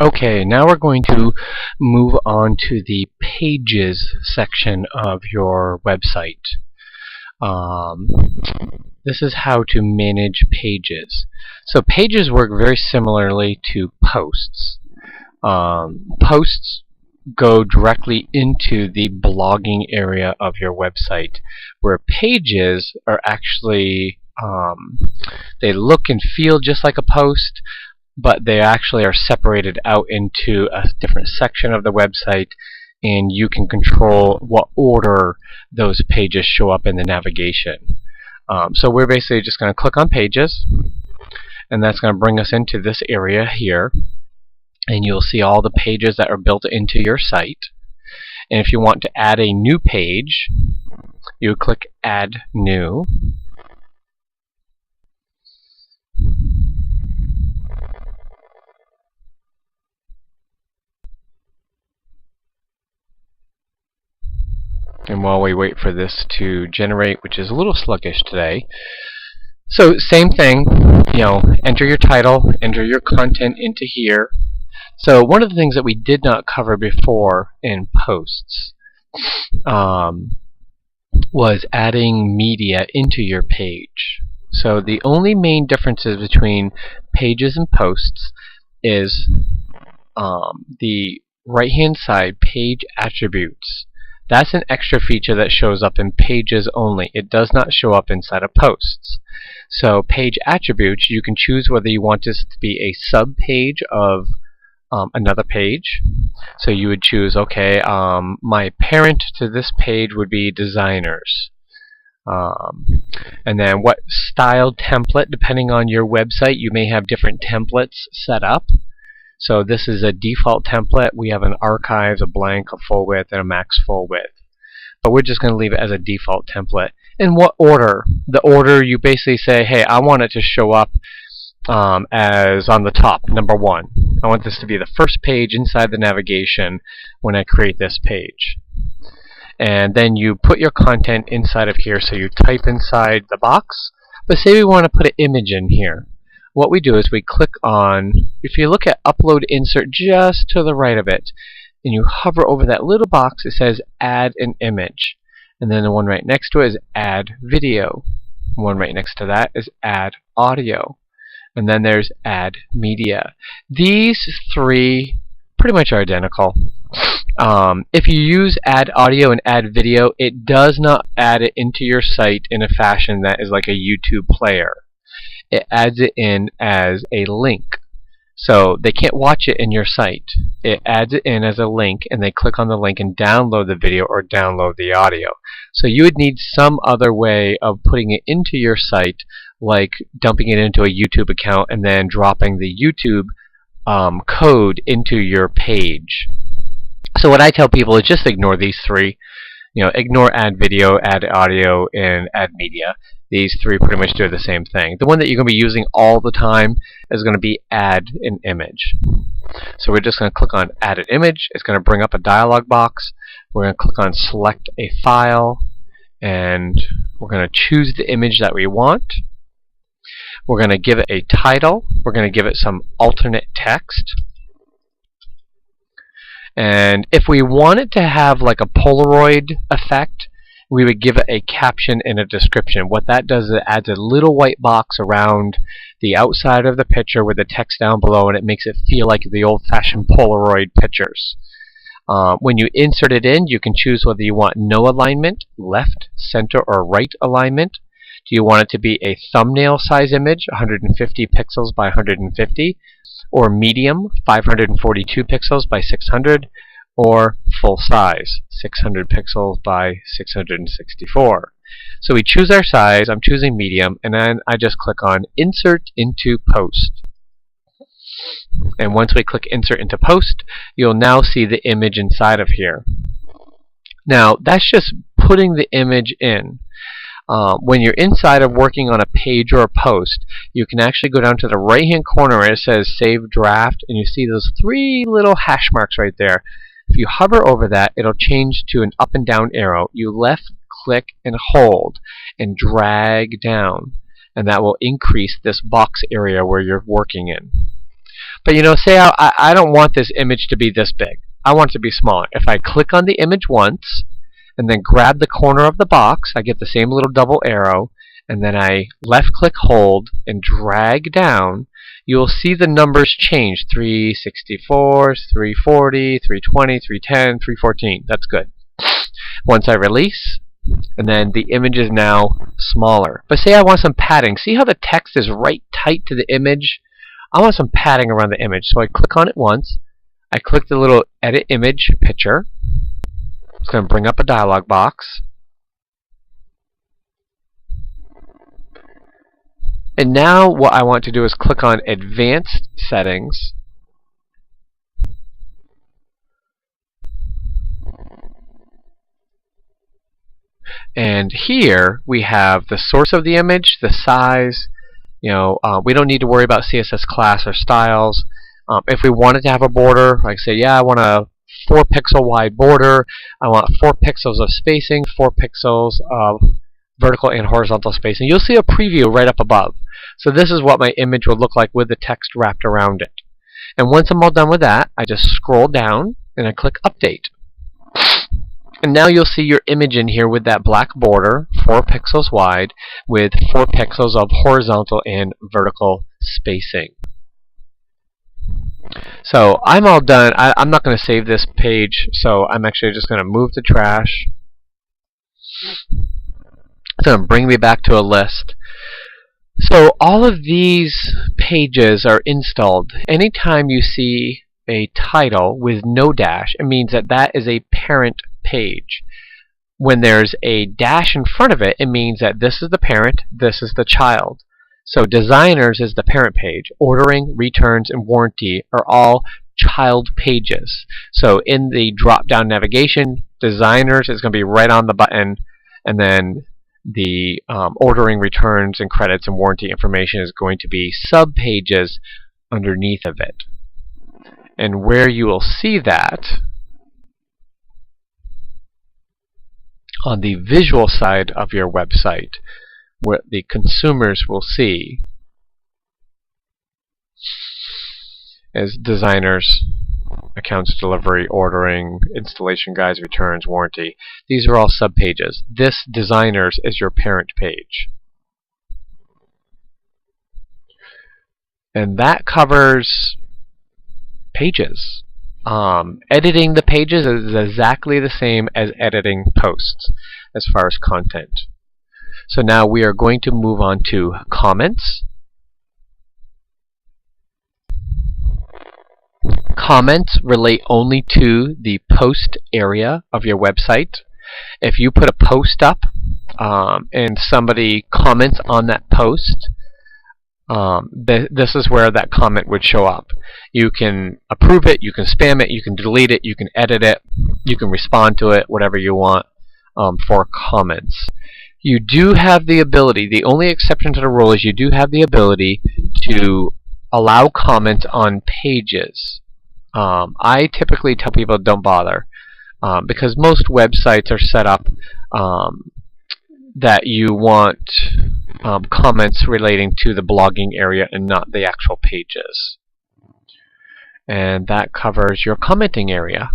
Okay, now we're going to move on to the Pages section of your website. Um, this is how to manage pages. So pages work very similarly to posts. Posts go directly into the blogging area of your website, where pages are actually they look and feel just like a post, but they actually are separated out into a different section of the website, and you can control what order those pages show up in the navigation. So we're basically just going to click on Pages, and that's going to bring us into this area here, and you'll see all the pages that are built into your site. And if you want to add a new page, you would click Add New. And while we wait for this to generate, which is a little sluggish today, so same thing, enter your title, enter your content into here. So one of the things that we did not cover before in posts was adding media into your page. So the only main differences between pages and posts is the right-hand side, page attributes. That's an extra feature that shows up in pages only. It does not show up inside of posts. So page attributes, you can choose whether you want this to be a sub-page of another page. So you would choose, okay, my parent to this page would be designers. And then what style template, depending on your website, you may have different templates set up. So this is a default template. We have an archives, a blank, a full width, and a max full width. But we're just going to leave it as a default template. In what order? The order, you basically say, hey, I want it to show up as on the top, number 1. I want this to be the first page inside the navigation when I create this page. And then you put your content inside of here. So you type inside the box. But say we want to put an image in here. What we do is we click on, if you look at Upload Insert just to the right of it, and you hover over that little box, it says Add an Image. And then the one right next to it is Add Video. The one right next to that is Add Audio. And then there's Add Media. These three pretty much are identical. If you use Add Audio and Add Video, it does not add it into your site in a fashion that is like a YouTube player. It adds it in as a link. So they can't watch it in your site. It adds it in as a link, and they click on the link and download the video or download the audio. So you would need some other way of putting it into your site, like dumping it into a YouTube account and then dropping the YouTube code into your page. So what I tell people is just ignore these three. Ignore Add Video, Add Audio, and Add Media. These three pretty much do the same thing. The one that you're going to be using all the time is going to be Add an Image. So we're just going to click on Add an Image. It's going to bring up a dialog box. We're going to click on Select a File, and we're going to choose the image that we want. We're going to give it a title. We're going to give it some alternate text. And if we want it to have like a Polaroid effect, we would give it a caption and a description. What that does is it adds a little white box around the outside of the picture with the text down below, and it makes it feel like the old-fashioned Polaroid pictures. When you insert it in, you can choose whether you want no alignment, left, center, or right alignment. Do you want it to be a thumbnail size image, 150 pixels by 150, or medium, 542 pixels by 600, or full size, 600 pixels by 664. So we choose our size. I'm choosing medium, and then I just click on Insert into Post. And once we click Insert into Post, you'll now see the image inside of here. Now, that's just putting the image in. When you're inside of working on a page or a post, you can actually go down to the right-hand corner where it says Save Draft, and you see those three little hash marks right there. If you hover over that, it'll change to an up and down arrow. You left click and hold and drag down, and that will increase this box area where you're working in. But say I don't want this image to be this big. I want it to be smaller. If I click on the image once and then grab the corner of the box, I get the same little double arrow, and then I left click hold and drag down, you'll see the numbers change. 364, 340, 320, 310, 314. That's good. Once I release, and then the image is now smaller. But say I want some padding. See how the text is right tight to the image? I want some padding around the image. So I click on it once. I click the little edit image picture. It's going to bring up a dialog box. And now what I want to do is click on Advanced Settings. And here we have the source of the image, the size. We don't need to worry about CSS class or styles. If we wanted to have a border, like say, I want a 4-pixel wide border. I want 4 pixels of spacing, 4 pixels of vertical and horizontal spacing. You'll see a preview right up above. So this is what my image would look like with the text wrapped around it. And once I'm all done with that, I just scroll down and I click Update. And now you'll see your image in here with that black border, 4 pixels wide, with 4 pixels of horizontal and vertical spacing. So I'm all done. I'm not going to save this page, so I'm actually just going to move to trash. It's going to bring me back to a list. So all of these pages are installed. Anytime you see a title with no dash, it means that that is a parent page. When there's a dash in front of it, it means that this is the parent, this is the child. So Designers is the parent page. Ordering, Returns, and Warranty are all child pages. So in the drop-down navigation, Designers is going to be right on the button, and then the Ordering, Returns, and Credits and Warranty information is going to be sub-pages underneath of it. And where you will see that on the visual side of your website, what the consumers will see is Designers, Accounts, Delivery, Ordering, Installation Guides, Returns, Warranty. These are all subpages. This Designers is your parent page. And that covers pages. Editing the pages is exactly the same as editing posts as far as content. So now we are going to move on to comments. Comments relate only to the post area of your website. If you put a post up and somebody comments on that post, this is where that comment would show up. You can approve it, you can spam it, you can delete it, you can edit it, you can respond to it, whatever you want for comments. You do have the ability, the only exception to the rule is you do have the ability to allow comments on pages. I typically tell people don't bother because most websites are set up that you want comments relating to the blogging area and not the actual pages. And that covers your commenting area.